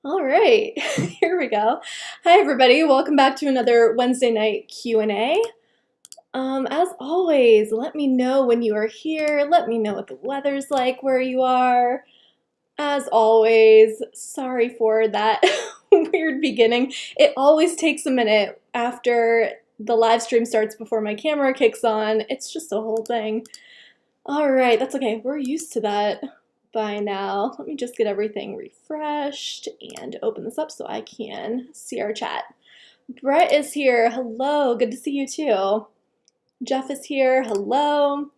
All right, here we go. Hi everybody, welcome back to another Wednesday night Q&A. As always, let me know when you are here. Let me know what the weather's like where you are. As always, sorry for that weird beginning. It always takes a minute after the live stream starts before my camera kicks on. It's just a whole thing. All right, that's okay. We're used to that by now. Let me just get everything refreshed and open this up so I can see our chat. Brett is here. Hello. Good to see you too. Jeff is here. Hello.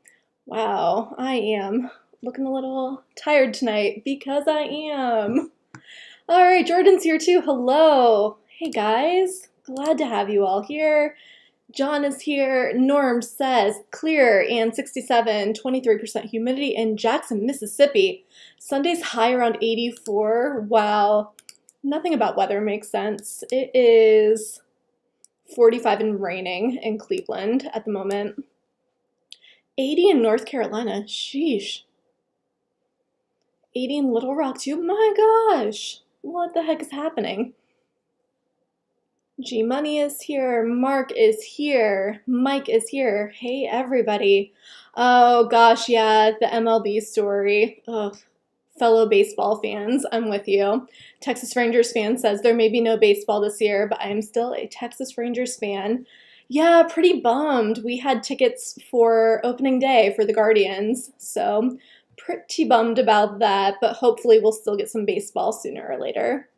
Wow, I am looking a little tired tonight because I am. All right, Jordan's here too. Hello. Hey guys. Glad to have you all here. John is here. Norm says clear and 67, 23% humidity in Jackson, Mississippi. Sunday's high around 84. Wow. Nothing about weather makes sense. It is 45 and raining in Cleveland at the moment. 80 in North Carolina. Sheesh. 80 in Little Rock too. My gosh. What the heck is happening? G Money is here, Mark is here, Mike is here. Hey everybody. Oh gosh, yeah, the MLB story. Ugh. Fellow baseball fans, I'm with you. Texas Rangers fan says there may be no baseball this year, but I am still a Texas Rangers fan. Yeah, pretty bummed. We had tickets for opening day for the Guardians, so pretty bummed about that, but hopefully we'll still get some baseball sooner or later.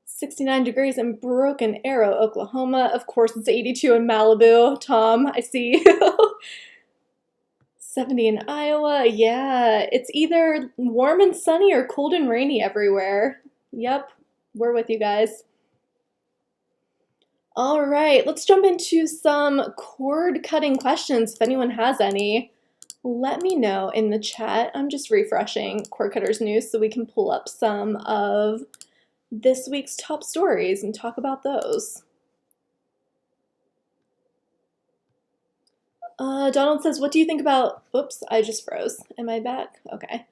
69 degrees in Broken Arrow, Oklahoma. Of course, it's 82 in Malibu. Tom, I see you. 70 in Iowa. Yeah, it's either warm and sunny or cold and rainy everywhere. Yep, we're with you guys. All right, let's jump into some cord-cutting questions. If anyone has any, let me know in the chat. I'm just refreshing Cord Cutters News so we can pull up some of this week's top stories and talk about those. Donald says, what do you think about, oops, I just froze. Am I back? Okay.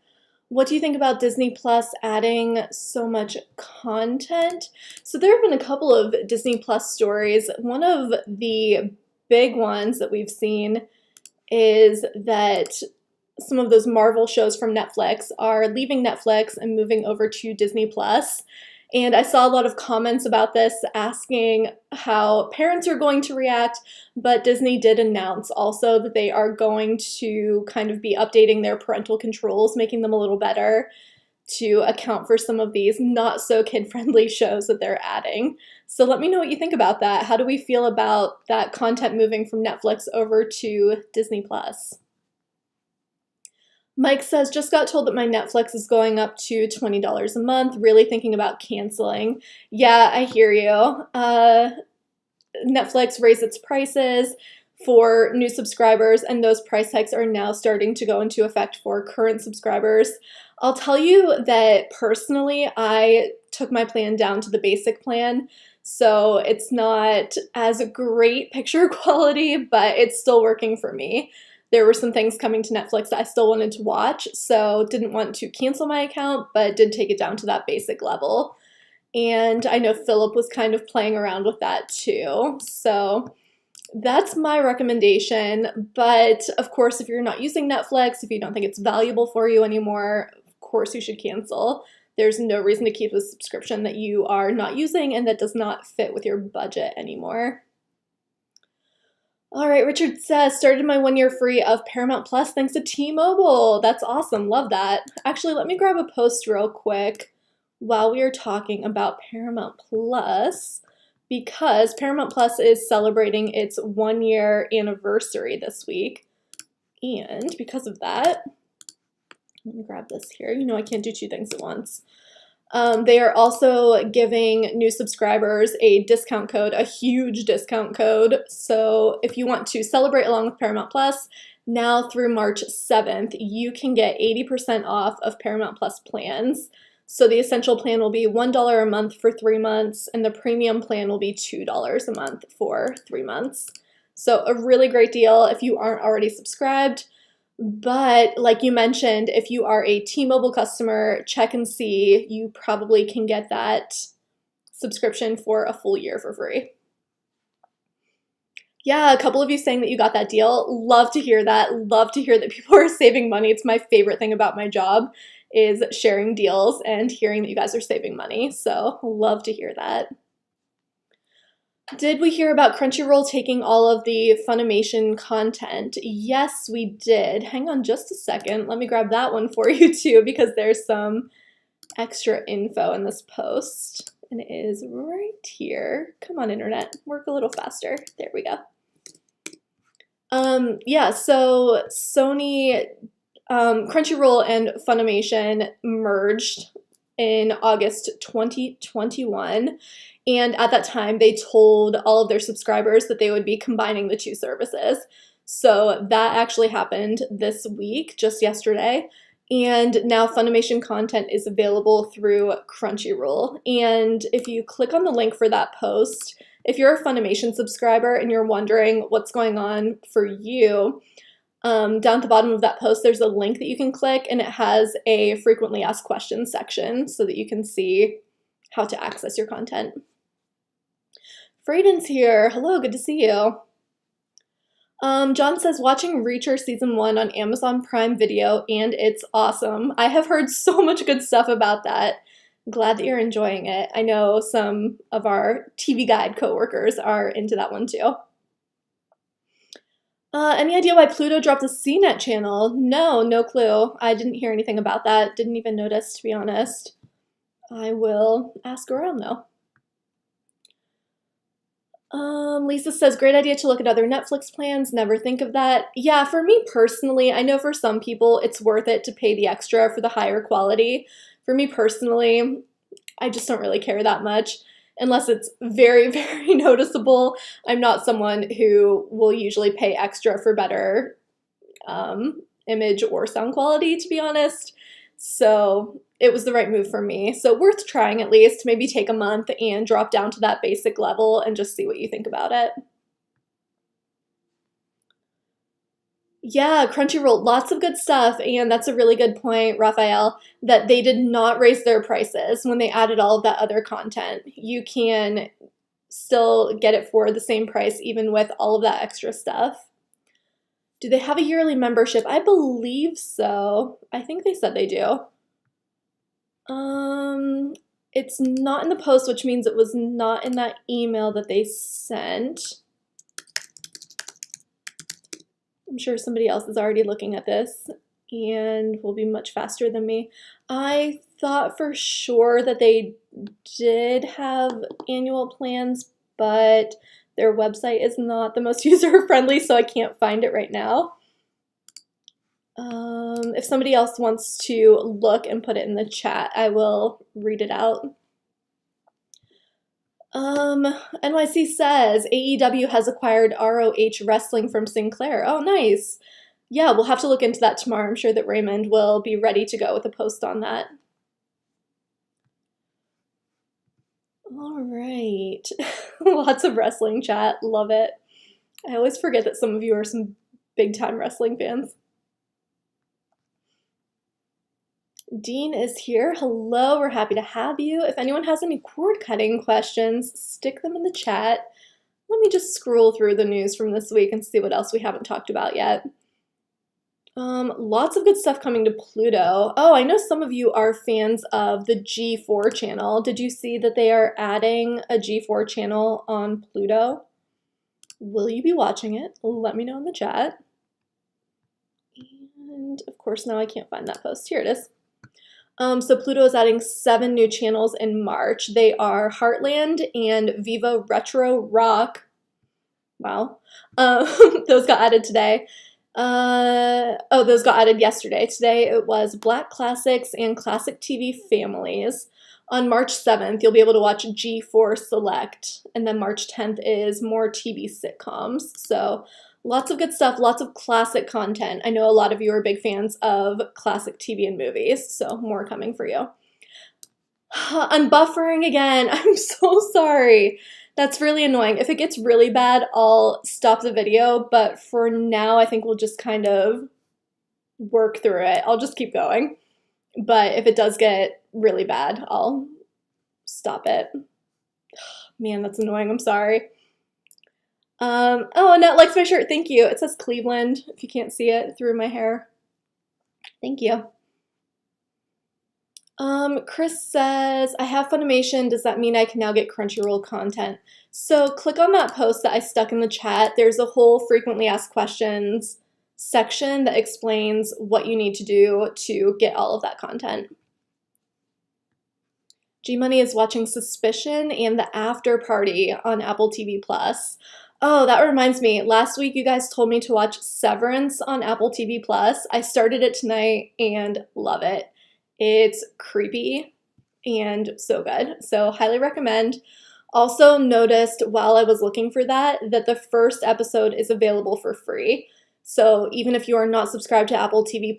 What do you think about Disney Plus adding so much content? So there have been a couple of Disney Plus stories. One of the big ones that we've seen is that some of those Marvel shows from Netflix are leaving Netflix and moving over to Disney Plus. And I saw a lot of comments about this asking how parents are going to react, but Disney did announce also that they are going to kind of be updating their parental controls, making them a little better to account for some of these not so kid-friendly shows that they're adding. So let me know what you think about that. How do we feel about that content moving from Netflix over to Disney Plus? Mike says, just got told that my Netflix is going up to $20 a month. Really thinking about canceling. Yeah, I hear you. Netflix raised its prices for new subscribers, and those price hikes are now starting to go into effect for current subscribers. I'll tell you that personally, I took my plan down to the basic plan, so it's not as great picture quality, but it's still working for me. There were some things coming to Netflix that I still wanted to watch, so didn't want to cancel my account, but did take it down to that basic level. And I know Philip was kind of playing around with that too. So that's my recommendation. But of course, if you're not using Netflix, if you don't think it's valuable for you anymore, of course you should cancel. There's no reason to keep a subscription that you are not using and that does not fit with your budget anymore. All right, Richard says, started my 1 year free of Paramount Plus thanks to T-Mobile. That's awesome. Love that. Actually, let me grab a post real quick while we are talking about Paramount Plus, because Paramount Plus is celebrating its 1 year anniversary this week. And because of that, let me grab this here. You know I can't do two things at once. They are also giving new subscribers a discount code, a huge discount code. So if you want to celebrate along with Paramount Plus, now through March 7th, you can get 80% off of Paramount Plus plans. So the essential plan will be $1 a month for 3 months, and the premium plan will be $2 a month for 3 months. So a really great deal if you aren't already subscribed. But like you mentioned, if you are a T-Mobile customer, check and see. You probably can get that subscription for a full year for free. Yeah, a couple of you saying that you got that deal. Love to hear that. Love to hear that people are saving money. It's my favorite thing about my job is sharing deals and hearing that you guys are saving money. So love to hear that. Did we hear about Crunchyroll taking all of the Funimation content? Yes, we did. Hang on just a second. Let me grab that one for you too, because there's some extra info in this post. And it is right here. Come on, internet. Work a little faster. There we go. Yeah, so Crunchyroll and Funimation merged in August 2021. And at that time, they told all of their subscribers that they would be combining the two services. So that actually happened this week, just yesterday. And now Funimation content is available through Crunchyroll. And if you click on the link for that post, if you're a Funimation subscriber and you're wondering what's going on for you, down at the bottom of that post, there's a link that you can click, and it has a frequently asked questions section so that you can see how to access your content. Frieden's here. Hello, good to see you. John says, watching Reacher Season 1 on Amazon Prime Video, and it's awesome. I have heard so much good stuff about that. Glad that you're enjoying it. I know some of our TV Guide coworkers are into that one too. Any idea why Pluto dropped the CNET channel? No clue. I didn't hear anything about that. Didn't even notice, to be honest. I will ask around though. Lisa says, great idea to look at other Netflix plans. Never think of that. Yeah, for me personally, I know for some people it's worth it to pay the extra for the higher quality. For me personally, I just don't really care that much unless it's very, very noticeable. I'm not someone who will usually pay extra for better image or sound quality, to be honest. So it was the right move for me. So worth trying at least. Maybe take a month and drop down to that basic level and just see what you think about it. Yeah, Crunchyroll, lots of good stuff. And that's a really good point, Raphael, that they did not raise their prices when they added all of that other content. You can still get it for the same price even with all of that extra stuff. Do they have a yearly membership? I believe so. I think they said they do. It's not in the post, which means it was not in that email that they sent. I'm sure somebody else is already looking at this and will be much faster than me. I thought for sure that they did have annual plans, but their website is not the most user-friendly, so I can't find it right now. If somebody else wants to look and put it in the chat, I will read it out. NYC says, AEW has acquired ROH Wrestling from Sinclair. Oh, nice. Yeah, we'll have to look into that tomorrow. I'm sure that Raymond will be ready to go with a post on that. All right. Lots of wrestling chat. Love it. I always forget that some of you are some big-time wrestling fans. Dean is here. Hello, we're happy to have you. If anyone has any cord cutting questions, stick them in the chat. Let me just scroll through the news from this week and see what else we haven't talked about yet. Lots of good stuff coming to Pluto. Oh, I know some of you are fans of the G4 channel. Did you see that they are adding a G4 channel on Pluto? Will you be watching it? Let me know in the chat. And of course, now I can't find that post. Here it is. So Pluto is adding 7 new channels in March. They are Heartland and Viva Retro Rock. Wow. Those got added today. Those got added yesterday. Today it was Black Classics and Classic TV Families. On March 7th, you'll be able to watch G4 Select. And then March 10th is more TV sitcoms. So lots of good stuff, lots of classic content. I know a lot of you are big fans of classic TV and movies, so more coming for you. I'm buffering again. I'm so sorry. That's really annoying. If it gets really bad, I'll stop the video, but for now, I think we'll just kind of work through it. I'll just keep going. But if it does get really bad, I'll stop it. Man, that's annoying. I'm sorry. Oh, Annette likes my shirt. Thank you. It says Cleveland, if you can't see it through my hair. Thank you. Chris says, I have Funimation. Does that mean I can now get Crunchyroll content? So click on that post that I stuck in the chat. There's a whole frequently asked questions section that explains what you need to do to get all of that content. G-Money is watching Suspicion and The After Party on Apple TV+. Oh, that reminds me. Last week you guys told me to watch Severance on Apple TV+. I started it tonight and love it. It's creepy and so good. So highly recommend. Also noticed while I was looking for that the first episode is available for free. So even if you are not subscribed to Apple TV+,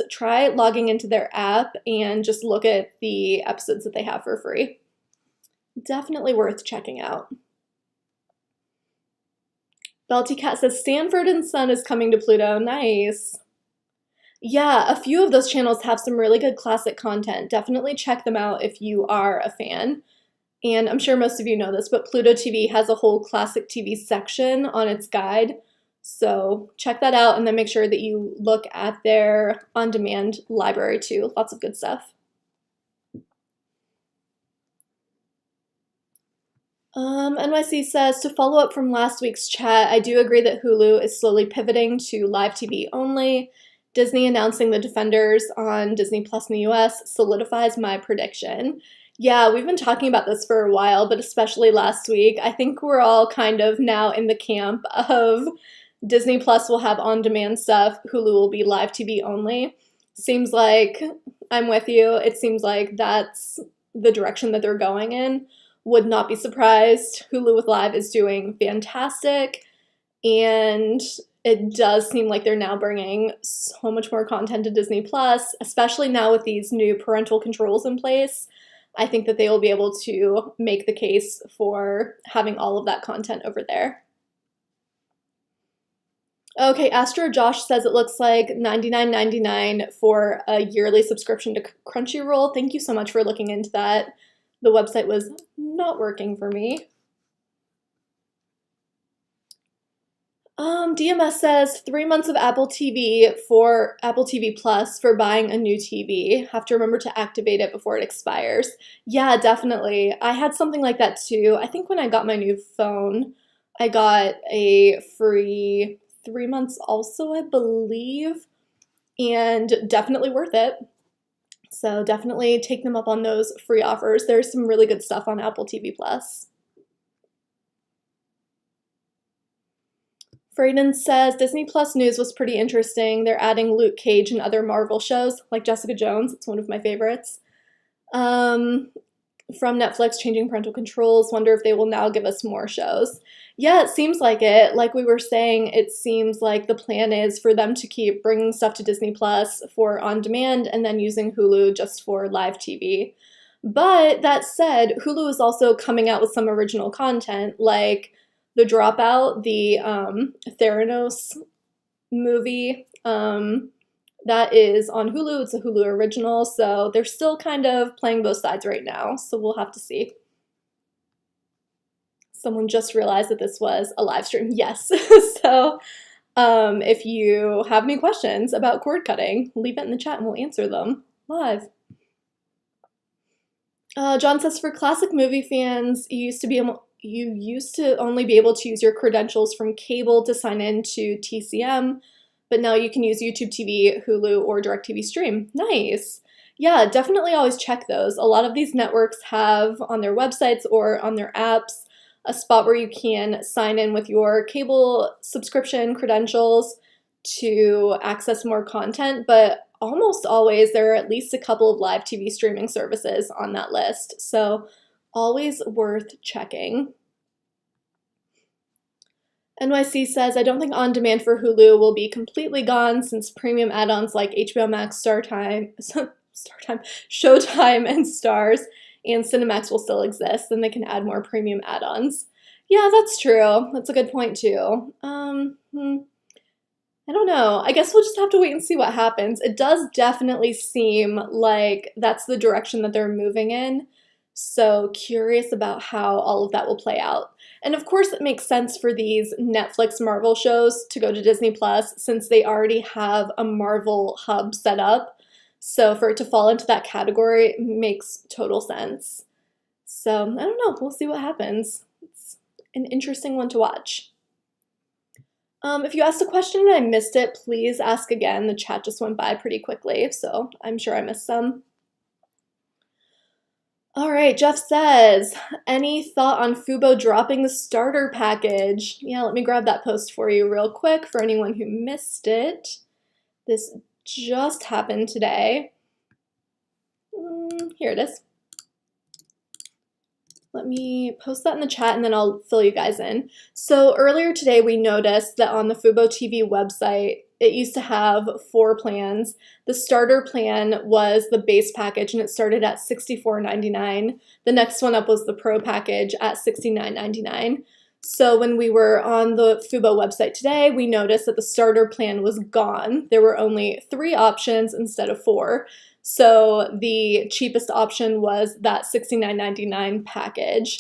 try logging into their app and just look at the episodes that they have for free. Definitely worth checking out. Belty Cat says, Stanford and Son is coming to Pluto. Nice. Yeah, a few of those channels have some really good classic content. Definitely check them out if you are a fan. And I'm sure most of you know this, but Pluto TV has a whole classic TV section on its guide. So check that out and then make sure that you look at their on-demand library too. Lots of good stuff. NYC says, to follow up from last week's chat, I do agree that Hulu is slowly pivoting to live TV only. Disney announcing The Defenders on Disney Plus in the US solidifies my prediction. Yeah, we've been talking about this for a while, but especially last week. I think we're all kind of now in the camp of Disney Plus will have on-demand stuff, Hulu will be live TV only. Seems like, I'm with you, it seems like that's the direction that they're going in. Would not be surprised. Hulu with Live is doing fantastic, and it does seem like they're now bringing so much more content to Disney Plus, especially now with these new parental controls in place. I think that they will be able to make the case for having all of that content over there. Okay, Astro Josh says it looks like $99.99 for a yearly subscription to Crunchyroll. Thank you so much for looking into that. The website was not working for me. DMS says 3 months of Apple TV for Apple TV Plus for buying a new TV. Have to remember to activate it before it expires. Yeah, definitely. I had something like that too. I think when I got my new phone, I got a free 3 months also, I believe, and definitely worth it. So definitely take them up on those free offers. There's some really good stuff on Apple TV Plus. Frayden says, Disney Plus news was pretty interesting. They're adding Luke Cage and other Marvel shows, like Jessica Jones. It's one of my favorites. From Netflix, changing parental controls. Wonder if they will now give us more shows. Yeah, it seems like it. Like we were saying, it seems like the plan is for them to keep bringing stuff to Disney Plus for on-demand and then using Hulu just for live TV. But that said, Hulu is also coming out with some original content, like The Dropout, the Theranos movie. That is on Hulu. It's a Hulu original, so they're still kind of playing both sides right now, so we'll have to see. Someone just realized that this was a live stream. Yes. So if you have any questions about cord cutting, leave it in the chat and we'll answer them live. John says, for classic movie fans, you used to only be able to use your credentials from cable to sign in to TCM, but now you can use YouTube TV, Hulu, or DirecTV Stream. Nice. Yeah, definitely always check those. A lot of these networks have on their websites or on their apps a spot where you can sign in with your cable subscription credentials to access more content, but almost always there are at least a couple of live TV streaming services on that list, so always worth checking. NYC says, I don't think on-demand for Hulu will be completely gone since premium add-ons like HBO Max, Showtime, and Stars and Cinemax will still exist, then they can add more premium add-ons. Yeah, that's true. That's a good point too. I don't know. I guess we'll just have to wait and see what happens. It does definitely seem like that's the direction that they're moving in. So curious about how all of that will play out. And of course, it makes sense for these Netflix Marvel shows to go to Disney Plus since they already have a Marvel hub set up. So for it to fall into that category makes total sense. So I don't know. We'll see what happens. It's an interesting one to watch. If you asked a question and I missed it, please ask again. The chat just went by pretty quickly, so I'm sure I missed some. All right, Jeff says, any thought on Fubo dropping the starter package? Yeah, let me grab that post for you real quick for anyone who missed it. This just happened today. Here it is. Let me post that in the chat and then I'll fill you guys in. So earlier today we noticed that on the Fubo TV website, it used to have 4 plans. The starter plan was the base package and it started at $64.99. The next one up was the pro package at $69.99. So when we were on the Fubo website today, we noticed that the starter plan was gone. There were only 3 options instead of 4. So the cheapest option was that $69.99 package.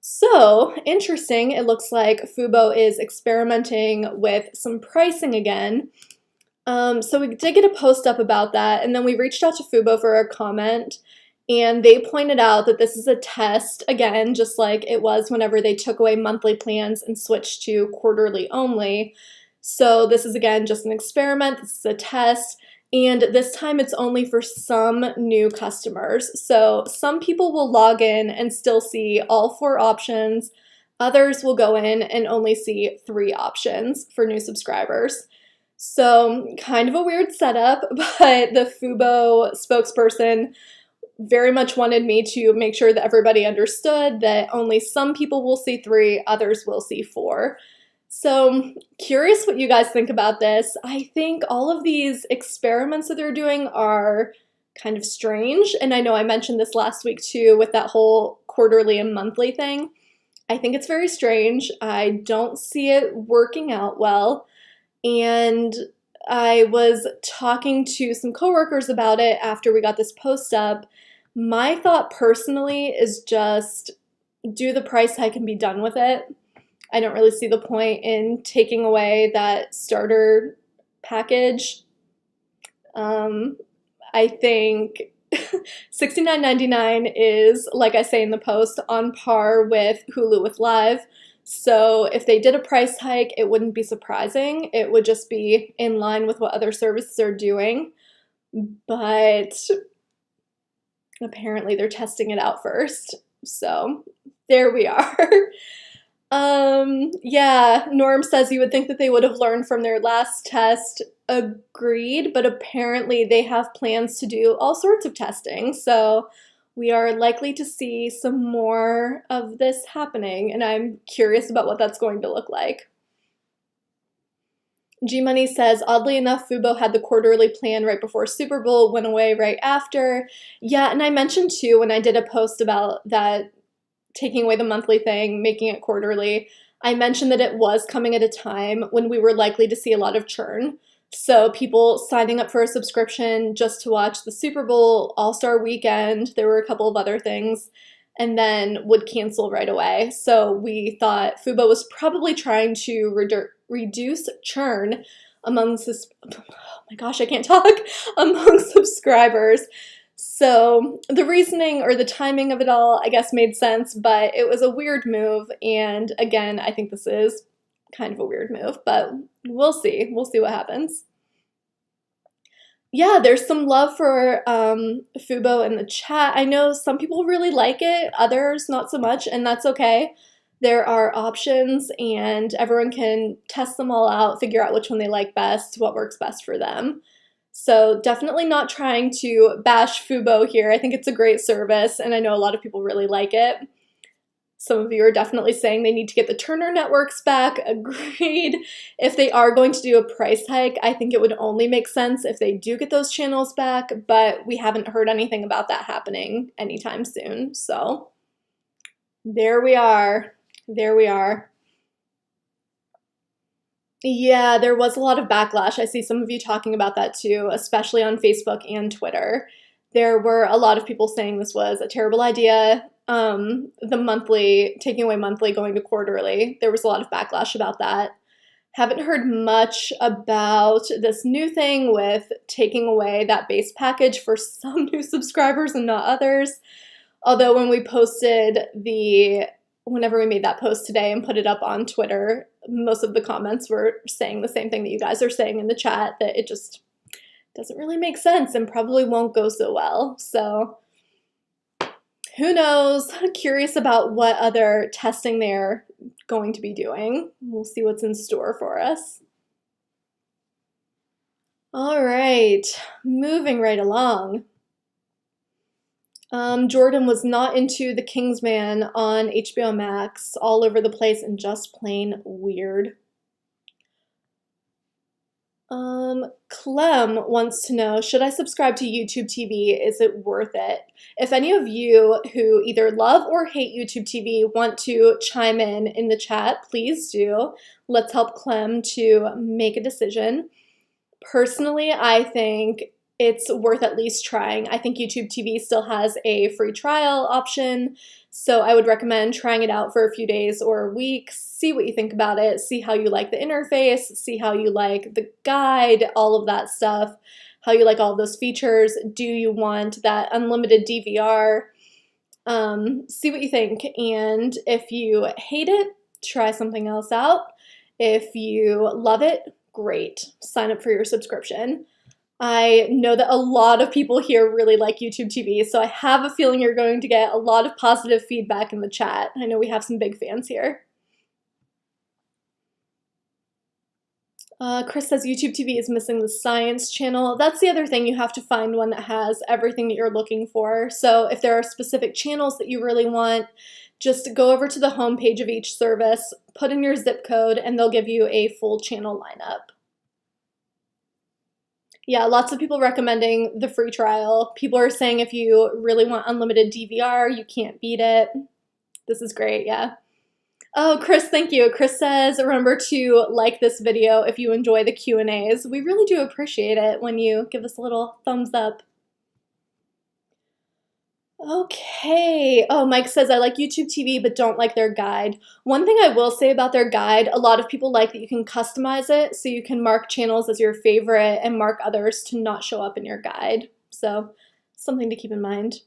So interesting, it looks like Fubo is experimenting with some pricing again. So we did get a post up about that, and then we reached out to Fubo for a comment, and they pointed out that this is a test, again, just like it was whenever they took away monthly plans and switched to quarterly only. So this is, again, just an experiment, this is a test. And this time it's only for some new customers. So some people will log in and still see all 4 options. Others will go in and only see 3 options for new subscribers. So kind of a weird setup, but the Fubo spokesperson very much wanted me to make sure that everybody understood that only some people will see 3, others will see 4. So curious what you guys think about this. I think all of these experiments that they're doing are kind of strange. And I know I mentioned this last week too with that whole quarterly and monthly thing. I think it's very strange. I don't see it working out well. And I was talking to some coworkers about it after we got this post up. My thought personally is just do the price hike and be done with it. I don't really see the point in taking away that starter package. I think $69.99 is, like I say in the post, on par with Hulu with Live. So if they did a price hike, it wouldn't be surprising. It would just be in line with what other services are doing. But apparently they're testing it out first. So there we are. Yeah, Norm says you would think that they would have learned from their last test. Agreed, but apparently they have plans to do all sorts of testing, so we are likely to see some more of this happening, and I'm curious about what that's going to look like. G-Money says, oddly enough, Fubo had the quarterly plan right before Super Bowl, went away right after. Yeah, and I mentioned too when I did a post about that taking away the monthly thing, making it quarterly, I mentioned that it was coming at a time when we were likely to see a lot of churn. So people signing up for a subscription just to watch the Super Bowl, All-Star Weekend, there were a couple of other things, and then would cancel right away. So we thought Fubo was probably trying to reduce churn among among subscribers. So the reasoning or the timing of it all, I guess, made sense, but it was a weird move. And again, I think this is kind of a weird move, but we'll see. We'll see what happens. Yeah, there's some love for Fubo in the chat. I know some people really like it, others not so much, and that's okay. There are options, and everyone can test them all out, figure out which one they like best, what works best for them. So definitely not trying to bash Fubo here. I think it's a great service, and I know a lot of people really like it. Some of you are definitely saying they need to get the Turner networks back. Agreed. If they are going to do a price hike, I think it would only make sense if they do get those channels back, but we haven't heard anything about that happening anytime soon. So there we are. There we are. Yeah, there was a lot of backlash. I see some of you talking about that too, especially on Facebook and Twitter. There were a lot of people saying this was a terrible idea. The monthly, taking away monthly, going to quarterly, there was a lot of backlash about that. Haven't heard much about this new thing with taking away that base package for some new subscribers and not others. Although when we posted whenever we made that post today and put it up on Twitter, most of the comments were saying the same thing that you guys are saying in the chat, that it just doesn't really make sense and probably won't go so well. So who knows? I'm curious about what other testing they're going to be doing. We'll see what's in store for us. All right, moving right along. Jordan was not into The Kingsman on HBO Max, all over the place and just plain weird. Clem wants to know, should I subscribe to YouTube TV? Is it worth it? If any of you who either love or hate YouTube TV want to chime in the chat, please do. Let's help Clem to make a decision. Personally, I think it's worth at least trying. I think YouTube TV still has a free trial option, so I would recommend trying it out for a few days or a week, see what you think about it, see how you like the interface, see how you like the guide, all of that stuff, how you like all those features. Do you want that unlimited DVR? See what you think, and if you hate it, try something else out. If you love it, great. Sign up for your subscription. I know that a lot of people here really like YouTube TV, so I have a feeling you're going to get a lot of positive feedback in the chat. I know we have some big fans here. Chris says YouTube TV is missing the science channel. That's the other thing. You have to find one that has everything that you're looking for. So if there are specific channels that you really want, just go over to the homepage of each service, put in your zip code, and they'll give you a full channel lineup. Yeah, lots of people recommending the free trial. People are saying if you really want unlimited DVR, you can't beat it. This is great, yeah. Oh, Chris, thank you. Chris says, remember to like this video if you enjoy the Q&As. We really do appreciate it when you give us a little thumbs up. Okay. Oh, Mike says, I like YouTube TV, but don't like their guide. One thing I will say about their guide, a lot of people like that you can customize it, so you can mark channels as your favorite and mark others to not show up in your guide. So, something to keep in mind.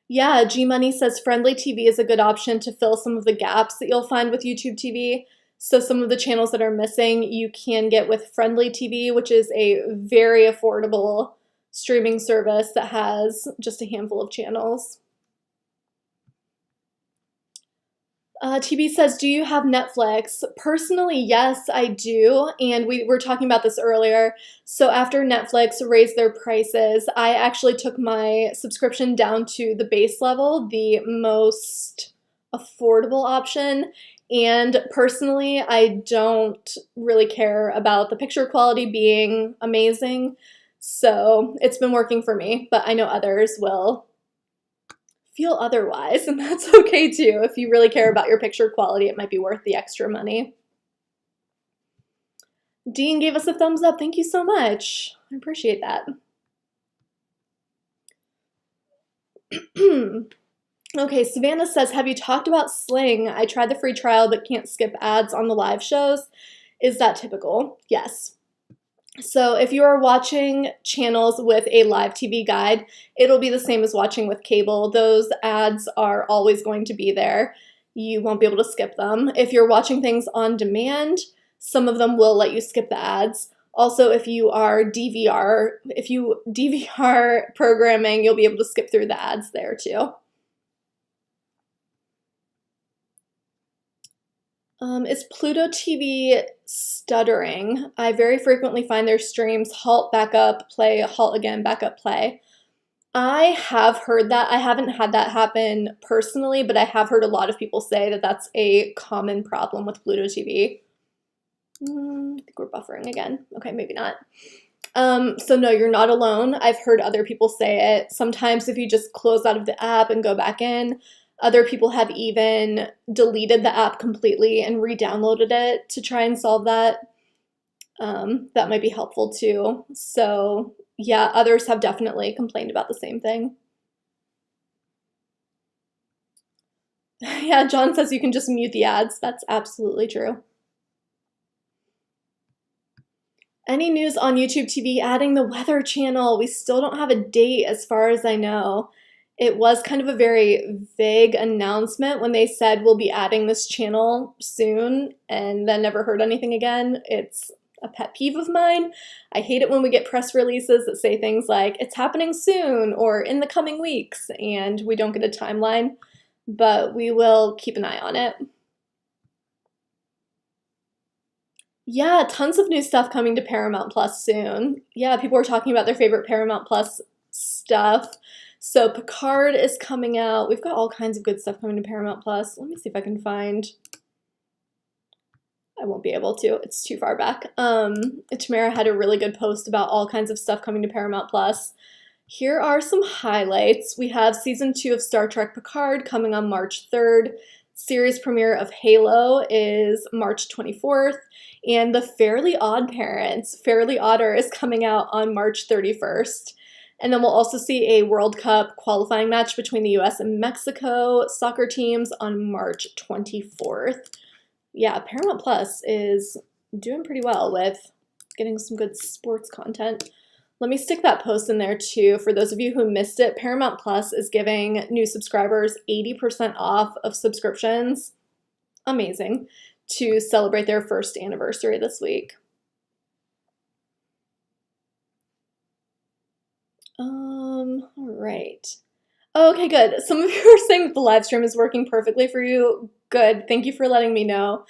Yeah, G Money says Friendly TV is a good option to fill some of the gaps that you'll find with YouTube TV. So some of the channels that are missing, you can get with Friendly TV, which is a very affordable streaming service that has just a handful of channels. TB says, do you have Netflix? Personally, yes, I do, and we were talking about this earlier. So after Netflix raised their prices, I actually took my subscription down to the base level, the most affordable option. And personally, I don't really care about the picture quality being amazing. So it's been working for me, but I know others will feel otherwise, and that's okay too. If you really care about your picture quality, it might be worth the extra money. Dean gave us a thumbs up. Thank you so much. I appreciate that. Okay, Savannah says, have you talked about Sling? I tried the free trial but can't skip ads on the live shows. Is that typical? Yes. So if you are watching channels with a live TV guide, it'll be the same as watching with cable. Those ads are always going to be there. You won't be able to skip them. If you're watching things on demand, some of them will let you skip the ads. Also, if you DVR programming, you'll be able to skip through the ads there too. Is Pluto TV stuttering? I very frequently find their streams halt, back up, play, halt again, back up, play. I have heard that. I haven't had that happen personally, but I have heard a lot of people say that that's a common problem with Pluto TV. I think we're buffering again. Okay, maybe not. So no, you're not alone. I've heard other people say it. Sometimes if you just close out of the app and go back in, Other people have even deleted the app completely and re-downloaded it to try and solve that. That might be helpful too. So yeah, others have definitely complained about the same thing. Yeah, John says you can just mute the ads. That's absolutely true. Any news on YouTube TV adding the Weather Channel? We still don't have a date as far as I know. It was kind of a very vague announcement when they said we'll be adding this channel soon and then never heard anything again. It's a pet peeve of mine. I hate it when we get press releases that say things like it's happening soon or in the coming weeks and we don't get a timeline, but we will keep an eye on it. Yeah, tons of new stuff coming to Paramount Plus soon. Yeah, people are talking about their favorite Paramount Plus stuff. So Picard is coming out. We've got all kinds of good stuff coming to Paramount Plus. Let me see if I can find. I won't be able to. It's too far back. Tamara had a really good post about all kinds of stuff coming to Paramount Plus. Here are some highlights. We have season 2 of Star Trek Picard coming on March 3rd. Series premiere of Halo is March 24th. And The Fairly Odd Parents, Fairly Odder, is coming out on March 31st. And then we'll also see a World Cup qualifying match between the US and Mexico soccer teams on March 24th. Yeah, Paramount Plus is doing pretty well with getting some good sports content. Let me stick that post in there too. For those of you who missed it, Paramount Plus is giving new subscribers 80% off of subscriptions. Amazing. To celebrate their first anniversary this week. All right. Okay, good. Some of you are saying that the live stream is working perfectly for you. Good. Thank you for letting me know.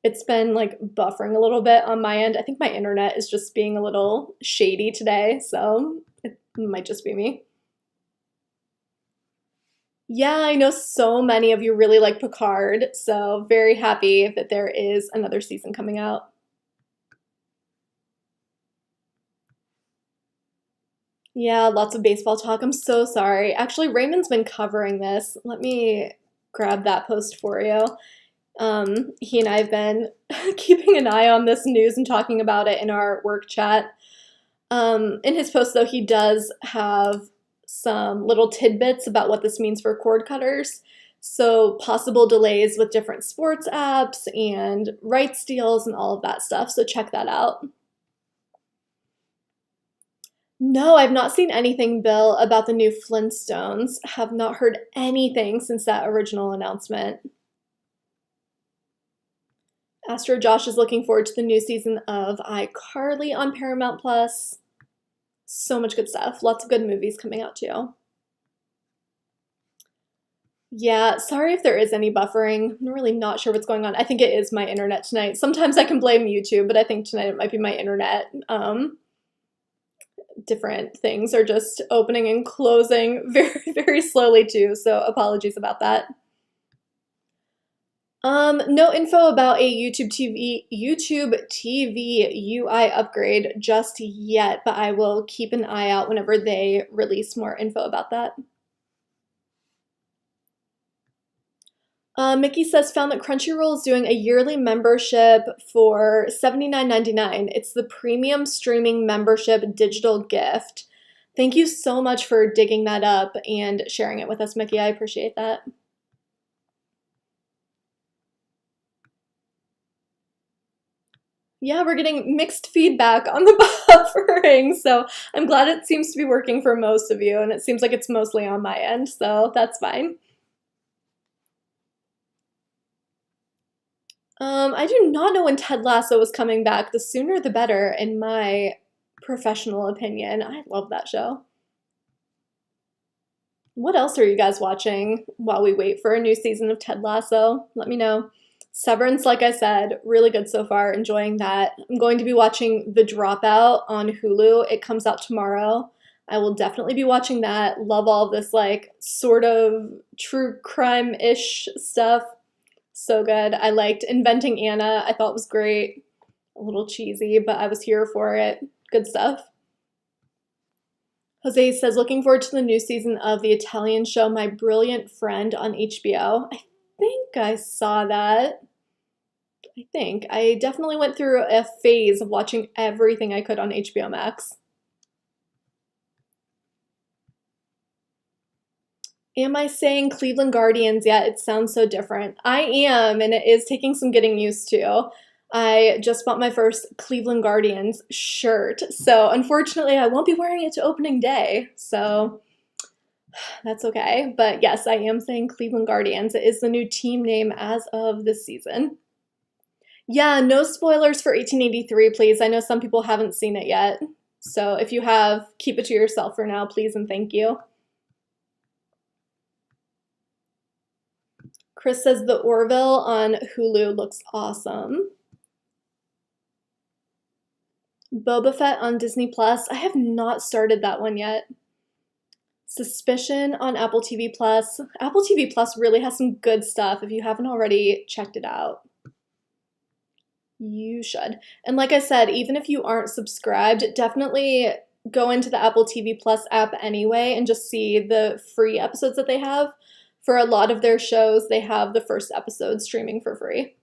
It's been like buffering a little bit on my end. I think my internet is just being a little shady today, so it might just be me. Yeah, I know so many of you really like Picard, so very happy that there is another season coming out. Yeah, lots of baseball talk. I'm so sorry. Actually, Raymond's been covering this. Let me grab that post for you. He and I have been keeping an eye on this news and talking about it in our work chat. In his post, though, he does have some little tidbits about what this means for cord cutters. So possible delays with different sports apps and rights deals and all of that stuff. So check that out. No, I've not seen anything, Bill, about the new Flintstones. Have not heard anything since that original announcement. Astro Josh is looking forward to the new season of iCarly on Paramount Plus. So much good stuff. Lots of good movies coming out too. Yeah, sorry if there is any buffering. I'm really not sure what's going on. I think it is my internet tonight. Sometimes I can blame YouTube, but I think tonight it might be my internet. Different things are just opening and closing very, very slowly too, so apologies about that. No info about a YouTube TV UI upgrade just yet, but I will keep an eye out whenever they release more info about that. Mickey says, found that Crunchyroll is doing a yearly membership for $79.99. It's the premium streaming membership digital gift. Thank you so much for digging that up and sharing it with us, Mickey. I appreciate that. Yeah, we're getting mixed feedback on the buffering, so I'm glad it seems to be working for most of you, and it seems like it's mostly on my end, so that's fine. I do not know when Ted Lasso is coming back. The sooner the better, in my professional opinion. I love that show. What else are you guys watching while we wait for a new season of Ted Lasso? Let me know. Severance, like I said, really good so far. Enjoying that. I'm going to be watching The Dropout on Hulu. It comes out tomorrow. I will definitely be watching that. Love all this like sort of true crime-ish stuff. So good. I liked Inventing Anna. I thought it was great. A little cheesy, but I was here for it. Good stuff. Jose says, looking forward to the new season of the Italian show My Brilliant Friend on HBO. I think I saw that. I definitely went through a phase of watching everything I could on HBO Max. Am I saying Cleveland Guardians yet? It sounds so different. I am, and it is taking some getting used to. I just bought my first Cleveland Guardians shirt, so unfortunately I won't be wearing it to opening day, so that's okay. But yes, I am saying Cleveland Guardians. It is the new team name as of this season. Yeah, no spoilers for 1883, please. I know some people haven't seen it yet, so if you have, keep it to yourself for now, please and thank you. Chris says The Orville on Hulu looks awesome. Boba Fett on Disney Plus. I have not started that one yet. Suspicion on Apple TV Plus. Apple TV Plus really has some good stuff if you haven't already checked it out. You should. And like I said, even if you aren't subscribed, definitely go into the Apple TV Plus app anyway and just see the free episodes that they have. For a lot of their shows, they have the first episode streaming for free.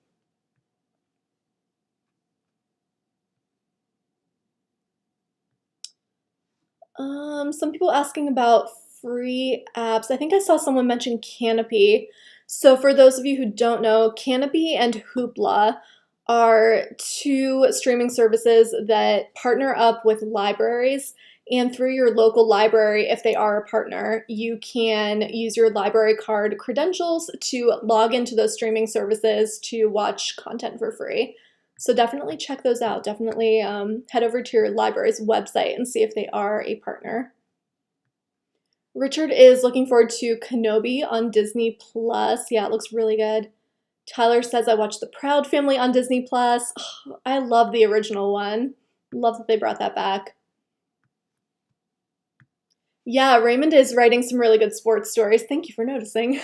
Some people asking about free apps. I think I saw someone mention Canopy. So for those of you who don't know, Canopy and Hoopla are two streaming services that partner up with libraries. And through your local library, if they are a partner, you can use your library card credentials to log into those streaming services to watch content for free. So definitely check those out. Definitely head over to your library's website and see if they are a partner. Richard is looking forward to Kenobi on Disney Plus. Yeah, it looks really good. Tyler says, I watched The Proud Family on Disney Plus. Oh, I love the original one. Love that they brought that back. Yeah, Raymond is writing some really good sports stories. Thank you for noticing.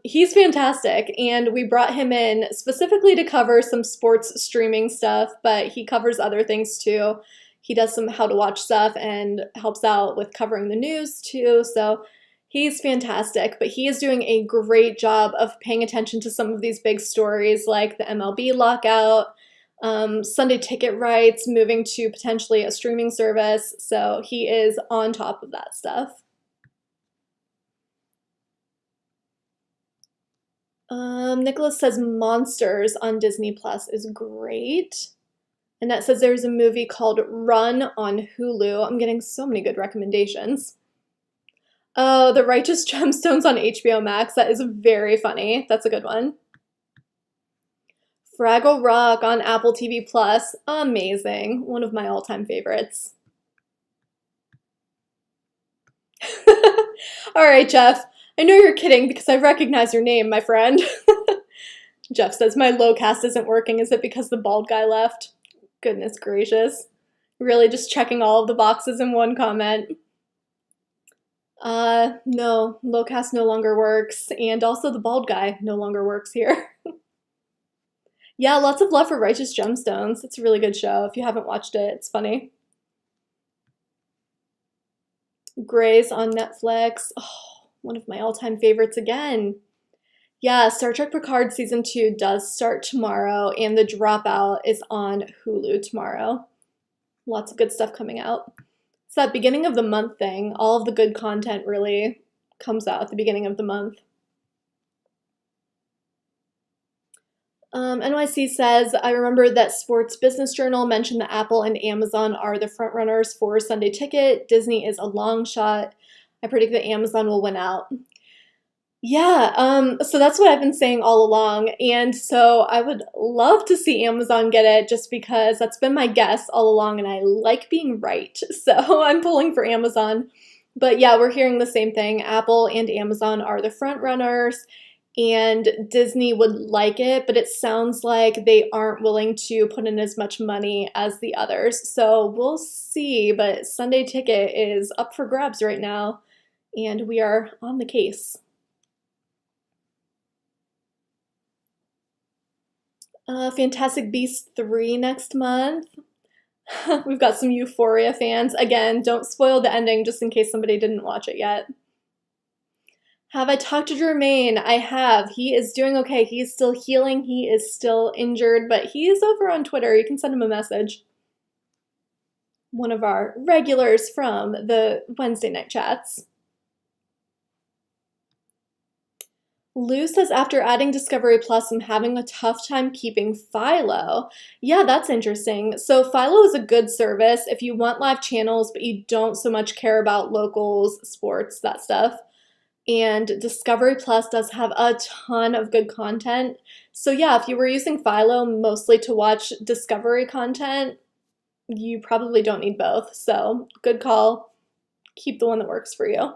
He's fantastic, and we brought him in specifically to cover some sports streaming stuff, but he covers other things too. He does some how to watch stuff and helps out with covering the news too, so he's fantastic, but he is doing a great job of paying attention to some of these big stories like the MLB lockout, Sunday ticket rights, moving to potentially a streaming service, so he is on top of that stuff. Nicholas says Monsters on Disney Plus is great. Annette says there's a movie called Run on Hulu. I'm getting so many good recommendations. Oh, The Righteous Gemstones on HBO Max. That is very funny. That's a good one. Fraggle Rock on Apple TV Plus. Amazing. One of my all-time favorites. All right, Jeff. I know you're kidding because I recognize your name, my friend. Jeff says, my low cast isn't working. Is it because the bald guy left? Goodness gracious. Really just checking all of the boxes in one comment. No, low cast no longer works. And also the bald guy no longer works here. Yeah, lots of love for Righteous Gemstones. It's a really good show. If you haven't watched it, it's funny. Grey's on Netflix. Oh, one of my all-time favorites again. Yeah, Star Trek Picard Season 2 does start tomorrow, and The Dropout is on Hulu tomorrow. Lots of good stuff coming out. It's that beginning of the month thing. All of the good content really comes out at the beginning of the month. NYC says, I remember that Sports Business Journal mentioned that Apple and Amazon are the frontrunners for Sunday Ticket. Disney is a long shot. I predict that Amazon will win out. Yeah, so that's what I've been saying all along, and so I would love to see Amazon get it just because that's been my guess all along, and I like being right, so I'm pulling for Amazon. But yeah, we're hearing the same thing. Apple and Amazon are the front runners, and Disney would like it, but it sounds like they aren't willing to put in as much money as the others, so we'll see, but Sunday Ticket is up for grabs right now, and we are on the case. Fantastic Beasts 3 next month. We've got some Euphoria fans. Again, don't spoil the ending just in case somebody didn't watch it yet. Have I talked to Jermaine? I have. He is doing okay. He is still healing. He is still injured, but he is over on Twitter. You can send him a message. One of our regulars from the Wednesday night chats. Lou says, after adding Discovery Plus, I'm having a tough time keeping Philo. Yeah, that's interesting. So Philo is a good service if you want live channels, but you don't so much care about locals, sports, that stuff. And Discovery Plus does have a ton of good content. So yeah, if you were using Philo mostly to watch Discovery content, you probably don't need both. So good call. Keep the one that works for you.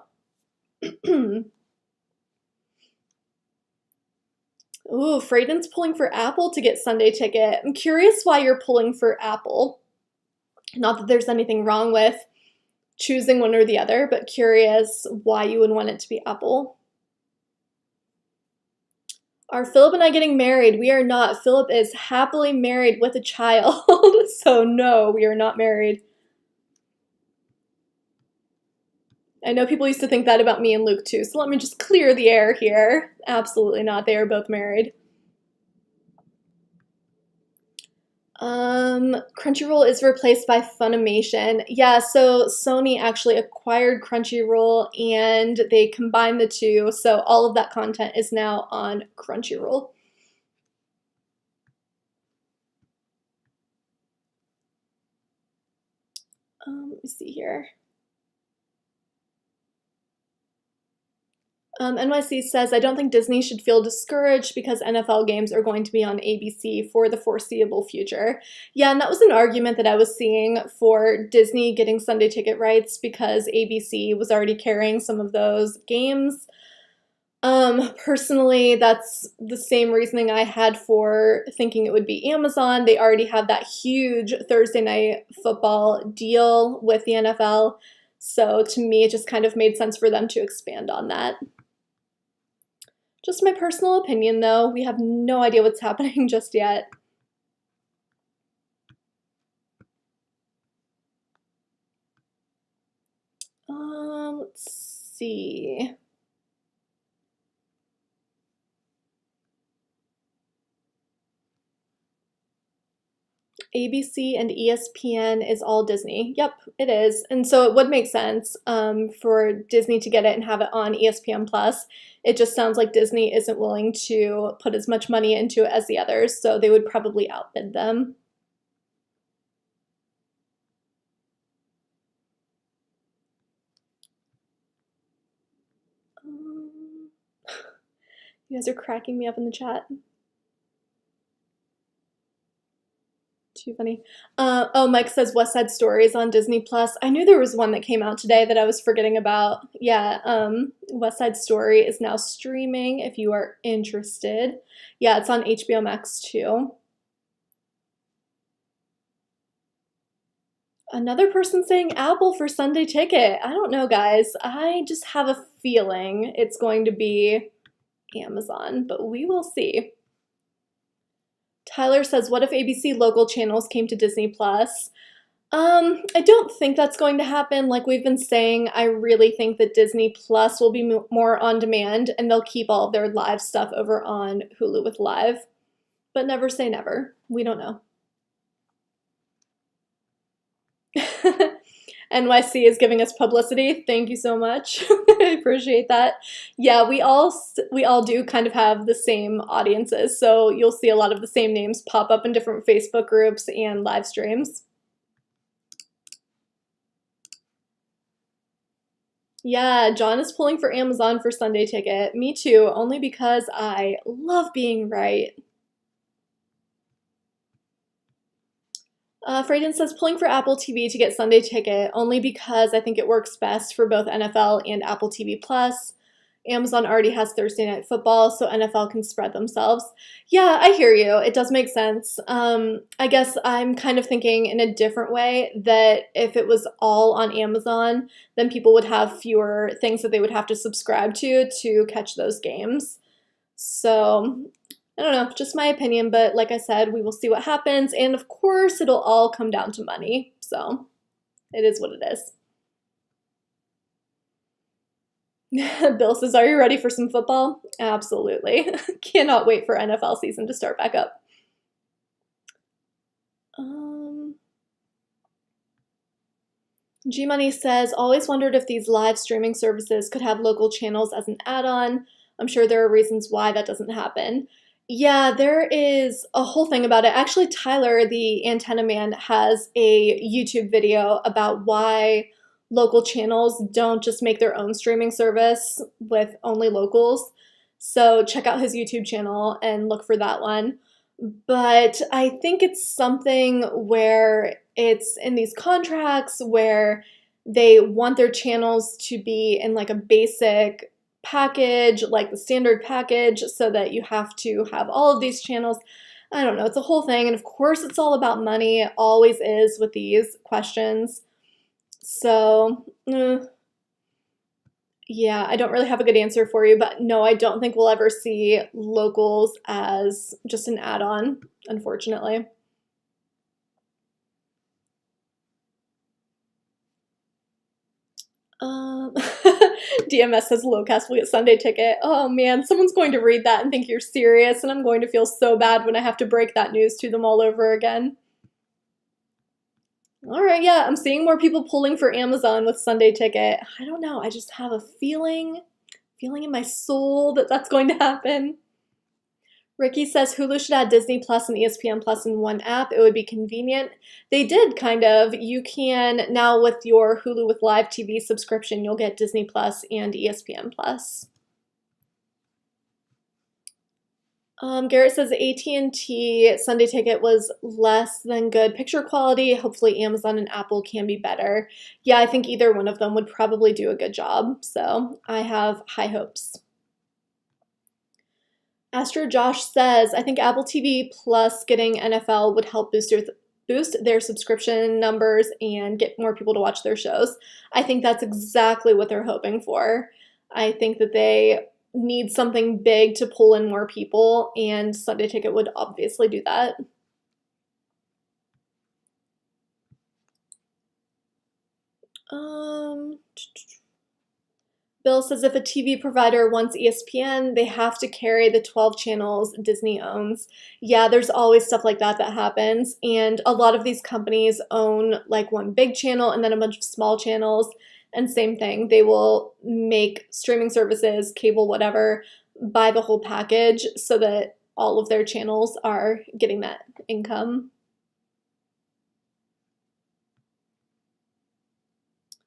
Ooh, Frayden's pulling for Apple to get Sunday Ticket. I'm curious why you're pulling for Apple. Not that there's anything wrong with choosing one or the other, but curious why you would want it to be Apple. Are Philip and I getting married? We are not. Philip is happily married with a child, so no, we are not married. I know people used to think that about me and Luke too, so let me just clear the air here. Absolutely not. They are both married. Crunchyroll is replaced by Funimation. Yeah, so Sony actually acquired Crunchyroll and they combined the two, so all of that content is now on Crunchyroll. Let me see here. NYC says, I don't think Disney should feel discouraged because NFL games are going to be on ABC for the foreseeable future. Yeah, and that was an argument that I was seeing for Disney getting Sunday Ticket rights because ABC was already carrying some of those games. Personally, that's the same reasoning I had for thinking it would be Amazon. They already have that huge Thursday night football deal with the NFL. So to me, it just kind of made sense for them to expand on that. Just my personal opinion, though. We have no idea what's happening just yet. Let's see. ABC and ESPN is all Disney. Yep, it is. And so it would make sense for Disney to get it and have it on ESPN Plus. It just sounds like Disney isn't willing to put as much money into it as the others, so they would probably outbid them. You guys are cracking me up in the chat. Too funny. Oh, Mike says West Side Story is on Disney Plus. I knew there was one that came out today that I was forgetting about. Yeah, West Side Story is now streaming if you are interested. Yeah, it's on HBO Max too. Another person saying Apple for Sunday Ticket. I don't know, guys. I just have a feeling it's going to be Amazon, but we will see. Tyler says, what if ABC local channels came to Disney Plus? I don't think that's going to happen. Like we've been saying, I really think that Disney Plus will be more on demand and they'll keep all of their live stuff over on Hulu with Live. But never say never. We don't know. NYC is giving us publicity. Thank you so much. I appreciate that. Yeah, we all do kind of have the same audiences, so you'll see a lot of the same names pop up in different Facebook groups and live streams. Yeah, John is pulling for Amazon for Sunday Ticket. Me too, only because I love being right. Frayden says, pulling for Apple TV to get Sunday Ticket, only because I think it works best for both NFL and Apple TV+. Amazon already has Thursday Night Football, so NFL can spread themselves. Yeah, I hear you. It does make sense. I guess I'm kind of thinking in a different way that if it was all on Amazon, then people would have fewer things that they would have to subscribe to catch those games. So I don't know, just my opinion, but like I said, we will see what happens, and of course, it'll all come down to money, so it is what it is. Bill says, are you ready for some football? Absolutely. Cannot wait for NFL season to start back up. G-Money says, always wondered if these live streaming services could have local channels as an add-on. I'm sure there are reasons why that doesn't happen. Yeah, there is a whole thing about it. Actually, Tyler, the antenna man, has a YouTube video about why local channels don't just make their own streaming service with only locals. So check out his YouTube channel and look for that one. But I think it's something where it's in these contracts where they want their channels to be in like a basic package, like the standard package, so that you have to have all of these channels. I don't know, it's a whole thing. And of course, it's all about money. It always is with these questions. So, yeah, I don't really have a good answer for you, but no, I don't think we'll ever see locals as just an add-on, unfortunately. DMS says Lowcast will get Sunday ticket. Oh man, someone's going to read that and think you're serious, and I'm going to feel so bad when I have to break that news to them all over again. All right, yeah, I'm seeing more people pulling for Amazon with Sunday ticket. I don't know, I just have a feeling in my soul that that's going to happen. Ricky says Hulu should add Disney Plus and ESPN Plus in one app. It would be convenient. They did, kind of. You can, now with your Hulu with Live TV subscription, you'll get Disney Plus and ESPN Plus. Garrett says AT&T Sunday ticket was less than good picture quality. Hopefully Amazon and Apple can be better. Yeah, I think either one of them would probably do a good job. So I have high hopes. Astro Josh says, I think Apple TV Plus getting NFL would help boost their subscription numbers and get more people to watch their shows. I think that's exactly what they're hoping for. I think that they need something big to pull in more people, and Sunday Ticket would obviously do that. Bill says if a TV provider wants ESPN, they have to carry the 12 channels Disney owns. Yeah, there's always stuff like that that happens, and a lot of these companies own like one big channel and then a bunch of small channels, and same thing, they will make streaming services, cable, whatever, buy the whole package so that all of their channels are getting that income.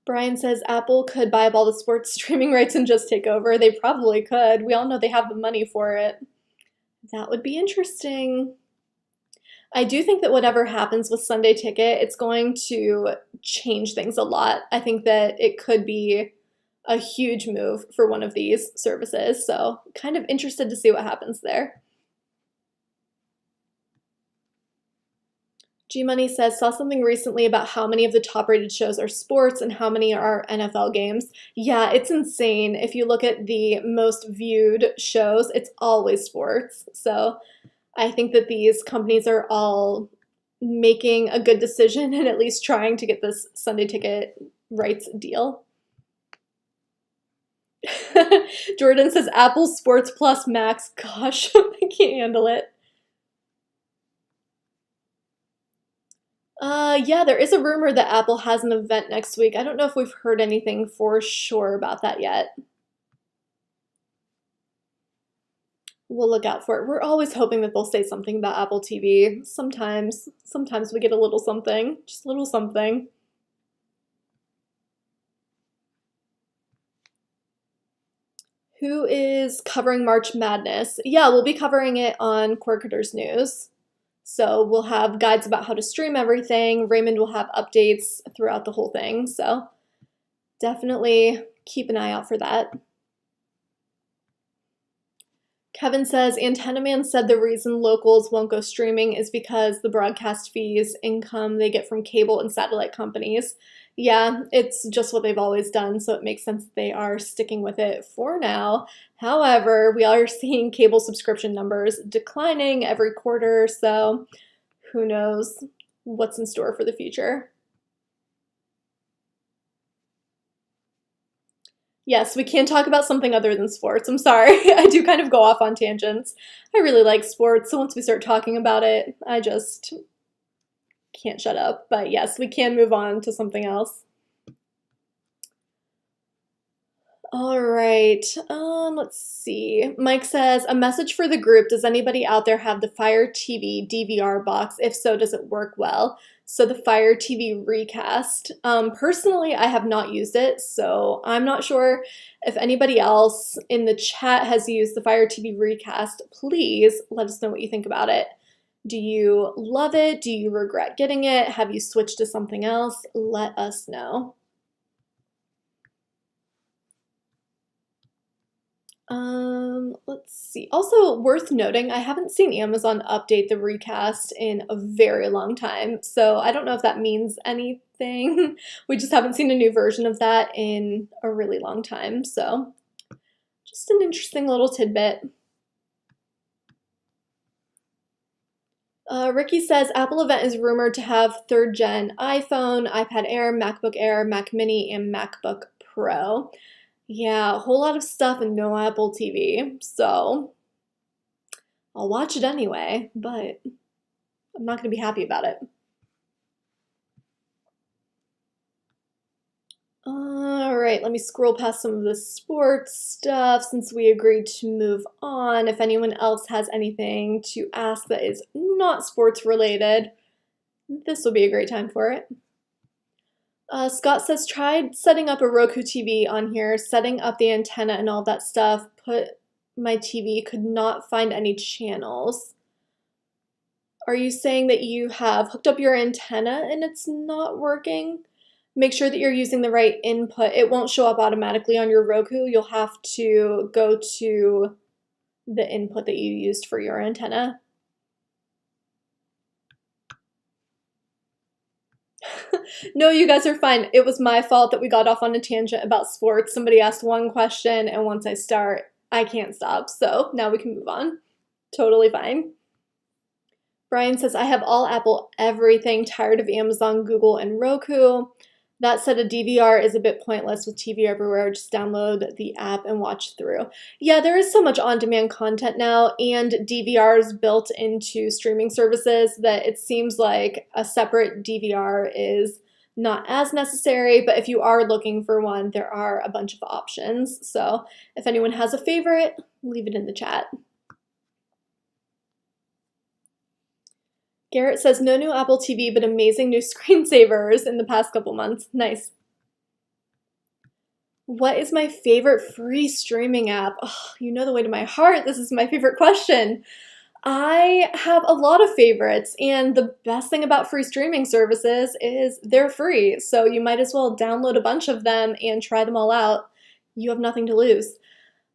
Brian says Apple could buy up all the sports streaming rights and just take over. They probably could. We all know they have the money for it. That would be interesting. I do think that whatever happens with Sunday Ticket, it's going to change things a lot. I think that it could be a huge move for one of these services. So kind of interested to see what happens there. G-Money says, saw something recently about how many of the top-rated shows are sports and how many are NFL games. Yeah, it's insane. If you look at the most viewed shows, it's always sports. So I think that these companies are all making a good decision and at least trying to get this Sunday Ticket rights deal. Jordan says, Apple Sports Plus Max. Gosh, I can't handle it. Yeah, there is a rumor that Apple has an event next week. I don't know if we've heard anything for sure about that yet. We'll look out for it. We're always hoping that they'll say something about Apple TV. Sometimes we get a little something, just a little something. Who is covering March Madness? Yeah, we'll be covering it on Quirketers News. So we'll have guides about how to stream everything. Raymond will have updates throughout the whole thing. So definitely keep an eye out for that. Kevin says, Antenna Man said the reason locals won't go streaming is because the broadcast fees income they get from cable and satellite companies. Yeah, it's just what they've always done, so it makes sense that they are sticking with it for now. However, we are seeing cable subscription numbers declining every quarter, so who knows what's in store for the future. Yes, we can talk about something other than sports. I'm sorry. I do kind of go off on tangents. I really like sports, so once we start talking about it, I just can't shut up. But yes, we can move on to something else. All right, let's see. Mike says, a message for the group. Does anybody out there have the Fire TV DVR box? If so, does it work well? So the Fire TV Recast. Personally, I have not used it, so I'm not sure if anybody else in the chat has used the Fire TV Recast. Please let us know what you think about it. Do you love it? Do you regret getting it? Have you switched to something else? Let us know. Let's see. Also worth noting, I haven't seen Amazon update the recast in a very long time, so I don't know if that means anything. We just haven't seen a new version of that in a really long time, so just an interesting little tidbit. Ricky says, Apple event is rumored to have 3rd gen iPhone, iPad Air, MacBook Air, Mac Mini, and MacBook Pro. Yeah, a whole lot of stuff and no Apple TV, so I'll watch it anyway, but I'm not going to be happy about it. All right, let me scroll past some of the sports stuff since we agreed to move on. If anyone else has anything to ask that is not sports related, this will be a great time for it. Scott says, tried setting up a Roku TV on here, setting up the antenna and all that stuff, put my TV, could not find any channels. Are you saying that you have hooked up your antenna and it's not working? Make sure that you're using the right input. It won't show up automatically on your Roku. You'll have to go to the input that you used for your antenna. No, you guys are fine. It was my fault that we got off on a tangent about sports. Somebody asked one question, and once I start, I can't stop. So now we can move on. Totally fine. Brian says, I have all Apple everything, tired of Amazon, Google, and Roku. That said, a DVR is a bit pointless with TV everywhere. Just download the app and watch through. Yeah, there is so much on-demand content now and DVRs built into streaming services that it seems like a separate DVR is not as necessary, but if you are looking for one, there are a bunch of options. So if anyone has a favorite, leave it in the chat. Garrett says, no new Apple TV, but amazing new screensavers in the past couple months. Nice. What is my favorite free streaming app? Oh, you know the way to my heart. This is my favorite question. I have a lot of favorites, and the best thing about free streaming services is they're free, so you might as well download a bunch of them and try them all out. You have nothing to lose.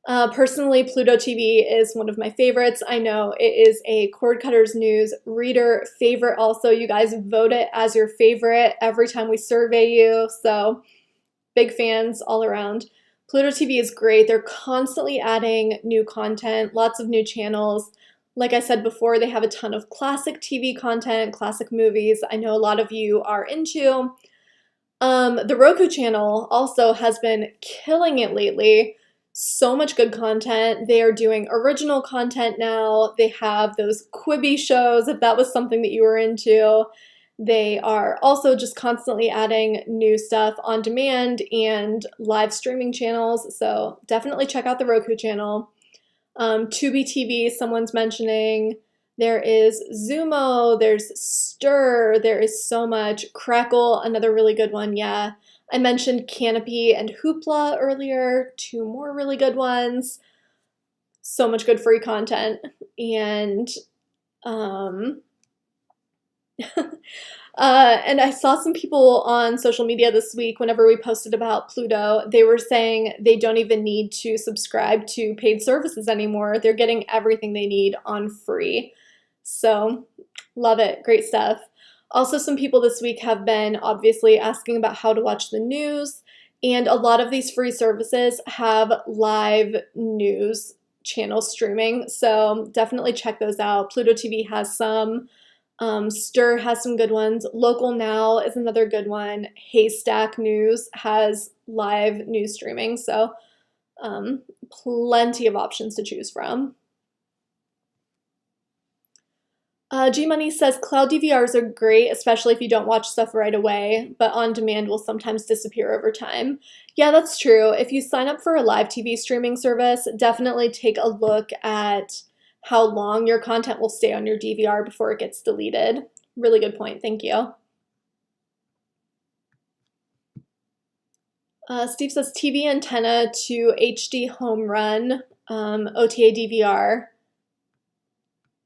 Personally, Pluto TV is one of my favorites. I know it is a Cord Cutters News reader favorite also. You guys vote it as your favorite every time we survey you, so big fans all around. Pluto TV is great. They're constantly adding new content, lots of new channels. Like I said before, they have a ton of classic TV content, classic movies I know a lot of you are into. The Roku channel also has been killing it lately. So much good content. They are doing original content now. They have those Quibi shows, if that was something that you were into. They are also just constantly adding new stuff on demand and live streaming channels. So definitely check out the Roku channel. Tubi TV, someone's mentioning. There is Zumo, there's Stir, there is so much. Crackle, another really good one, yeah. I mentioned Canopy and Hoopla earlier, 2 more really good ones. So much good free content. And And I saw some people on social media this week, whenever we posted about Pluto, they were saying they don't even need to subscribe to paid services anymore. They're getting everything they need on free. So, love it. Great stuff. Also, some people this week have been obviously asking about how to watch the news, and a lot of these free services have live news channel streaming, so definitely check those out. Pluto TV has some. Stir has some good ones. Local Now is another good one. Haystack News has live news streaming, so plenty of options to choose from. G-Money says cloud DVRs are great, especially if you don't watch stuff right away, but on demand will sometimes disappear over time. Yeah, that's true. If you sign up for a live TV streaming service, definitely take a look at how long your content will stay on your DVR before it gets deleted. Really good point. Thank you. Steve says TV antenna to HD home run, OTA DVR.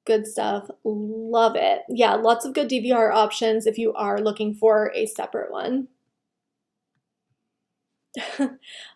Good stuff. Love it. Yeah, lots of good DVR options if you are looking for a separate one.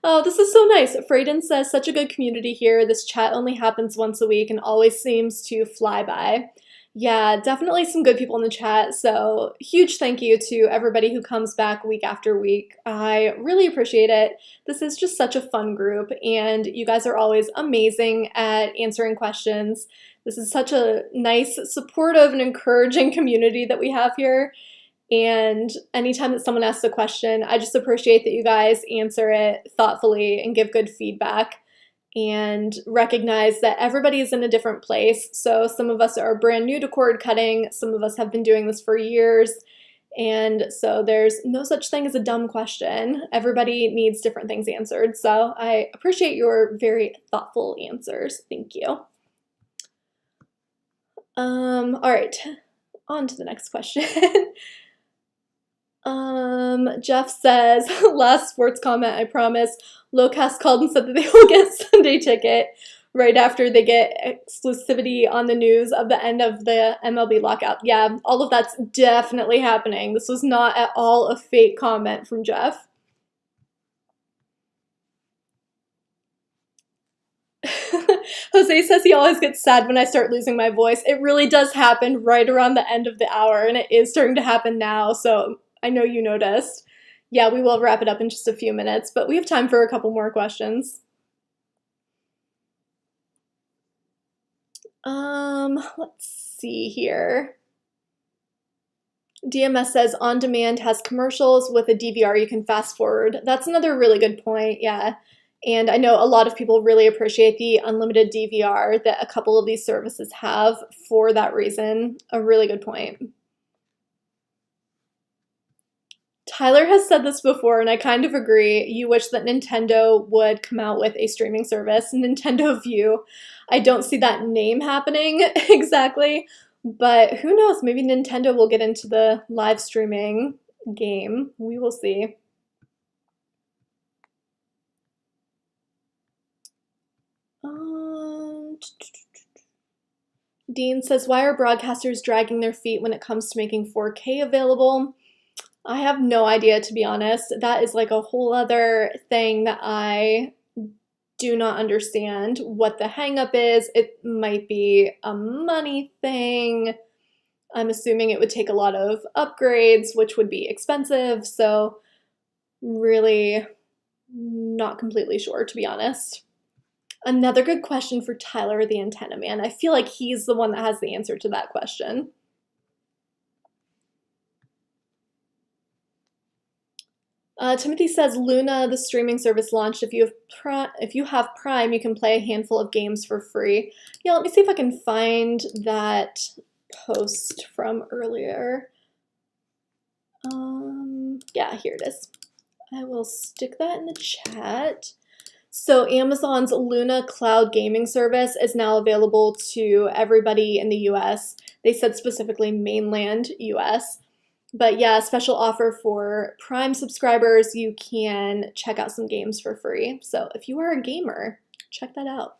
Oh, this is so nice. Frayden says, such a good community here. This chat only happens once a week and always seems to fly by. Yeah, definitely some good people in the chat. So huge thank you to everybody who comes back week after week. I really appreciate it. This is just such a fun group, and you guys are always amazing at answering questions. This is such a nice, supportive, and encouraging community that we have here. And anytime that someone asks a question, I just appreciate that you guys answer it thoughtfully and give good feedback and recognize that everybody is in a different place. So some of us are brand new to cord cutting, some of us have been doing this for years, and so there's no such thing as a dumb question. Everybody needs different things answered. So I appreciate your very thoughtful answers. Thank you. All right, on to the next question. Jeff says, last sports comment, I promise. Lowcast called and said that they will get Sunday ticket right after they get exclusivity on the news of the end of the MLB lockout. Yeah, all of that's definitely happening. This was not at all a fake comment from Jeff. Jose says he always gets sad when I start losing my voice. It really does happen right around the end of the hour, and it is starting to happen now, so I know you noticed. Yeah, we will wrap it up in just a few minutes, but we have time for a couple more questions. Let's see here. DMS says on demand has commercials. With a DVR you can fast forward. That's another really good point, yeah. And I know a lot of people really appreciate the unlimited DVR that a couple of these services have for that reason. A really good point. Tyler has said this before, and I kind of agree. You wish that Nintendo would come out with a streaming service, Nintendo View. I don't see that name happening exactly, but who knows? Maybe Nintendo will get into the live streaming game. We will see. Dean says, why are broadcasters dragging their feet when it comes to making 4K available? I have no idea, to be honest. That is like a whole other thing that I do not understand what the hang up is. It might be a money thing. I'm assuming it would take a lot of upgrades, which would be expensive. So really not completely sure, to be honest. Another good question for Tyler, the antenna man. I feel like he's the one that has the answer to that question. Timothy says, Luna, the streaming service, launched. If you have Prime, you can play a handful of games for free. Yeah, let me see if I can find that post from earlier. Yeah, here it is. I will stick that in the chat. So Amazon's Luna cloud gaming service is now available to everybody in the US. They said specifically mainland US. But yeah, special offer for Prime subscribers. You can check out some games for free. So if you are a gamer, check that out.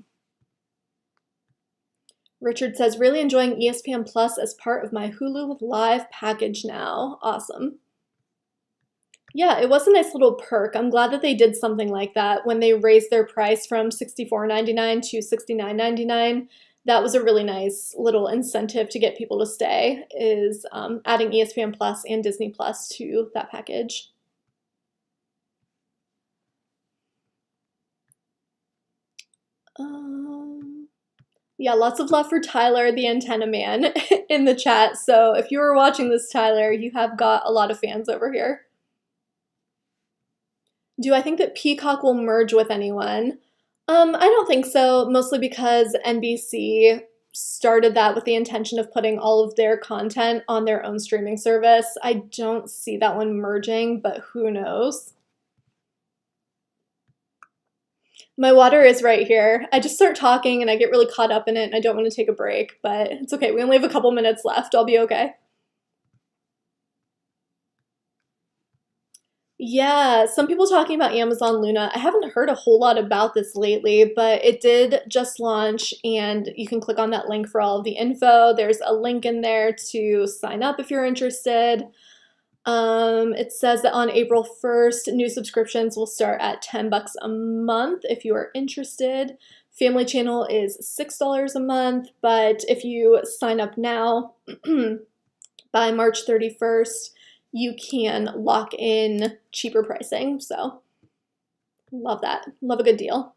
Richard says, really enjoying ESPN Plus as part of my Hulu Live package now. Awesome. Yeah, it was a nice little perk. I'm glad that they did something like that when they raised their price from $64.99 to $69.99. That was a really nice little incentive to get people to stay, is adding ESPN Plus and Disney Plus to that package. Yeah, lots of love for Tyler, the antenna man, in the chat. So if you were watching this, Tyler, you have got a lot of fans over here. Do I think that Peacock will merge with anyone? I don't think so, mostly because NBC started that with the intention of putting all of their content on their own streaming service. I don't see that one merging, but who knows? My water is right here. I just start talking and I get really caught up in it and I don't want to take a break, but it's okay. We only have a couple minutes left. I'll be okay. Yeah, some people talking about Amazon Luna. I haven't heard a whole lot about this lately, but it did just launch, and you can click on that link for all of the info. There's a link in there to sign up if you're interested. It says that on April 1st, new subscriptions will start at $10 a month if you are interested. Family Channel is $6 a month, but if you sign up now by March 31st, you can lock in cheaper pricing. So, love that. Love a good deal.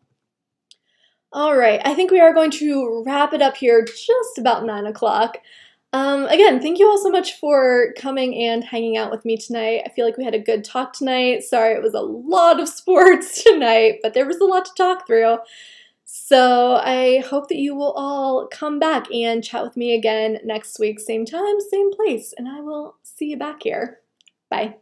All right, I think we are going to wrap it up here just about 9 o'clock. Again, thank you all so much for coming and hanging out with me tonight. I feel like we had a good talk tonight. Sorry, it was a lot of sports tonight, but there was a lot to talk through. So I hope that you will all come back and chat with me again next week, same time, same place, and I will see you back here. Bye.